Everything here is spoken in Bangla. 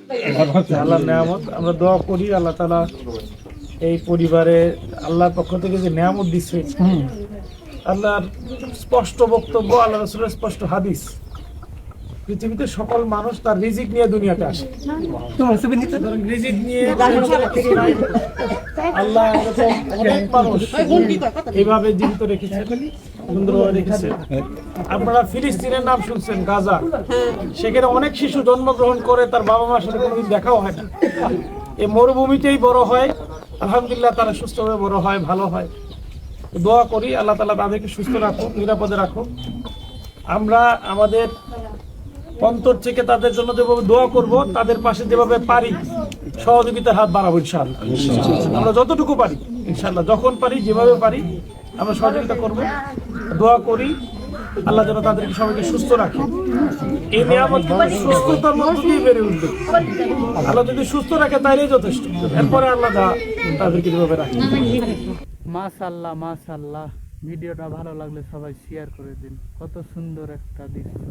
আল্লাহর নিয়ামত। আমরা দোয়া করি আল্লাহ তাআলা এই পরিবারে আল্লাহর পক্ষ থেকে যে নিয়ামত দিচ্ছে, আল্লাহর স্পষ্ট বক্তব্য, আল্লাহ রাসূলের স্পষ্ট হাদিস, পৃথিবীতে সকল মানুষ তার রিজিক নিয়ে দুনিয়াতে আসে। সুতরাং রিজিক নিয়ে আল্লাহ এরকম অনেক মানুষ এইভাবে জীবিত রেখেছে, সুন্দরভাবে রেখেছে। আপনারা ফিলিস্তিনের নাম শুনছেন, গাজা, সেখানে অনেক শিশু জন্মগ্রহণ করে তার বাবা মার সাথে কোনোদিন দেখাও হয় না, এই মরুভূমিতেই বড় হয়। আলহামদুলিল্লাহ তারা সুস্থভাবে বড় হয়, ভালো হয়। দোয়া করি আল্লাহ তাআলা তাদেরকে সুস্থ রাখুন, নিরাপদে রাখুন। আমরা আমাদের অন্তর থেকে তাদের জন্য যেভাবে দোয়া করব, তাদের পাশে যেভাবে পারি সহযোগিতার হাত বাড়াবো ইনশাআল্লাহ। আমরা যতটুকু পারি ইনশাআল্লাহ, যখন পারি, যেভাবে পারি আমরা সহযোগিতা করব। দোয়া করি আল্লাহ যেন তাদেরকে সবাইকে সুস্থ রাখে। এই নিয়ামত কিন্তু সুস্থতার মধ্য দিয়ে বেড়ে উঠবে। আল্লাহ যদি সুস্থ রাখে তাইলেই যথেষ্ট, এরপরে আল্লাহ তাদেরকে যেভাবে রাখে। মাশাআল্লাহ মাশাআল্লাহ। ভিডিওটা ভালো লাগলে সবাই শেয়ার করে দিন। কত সুন্দর একটা দৃশ্য।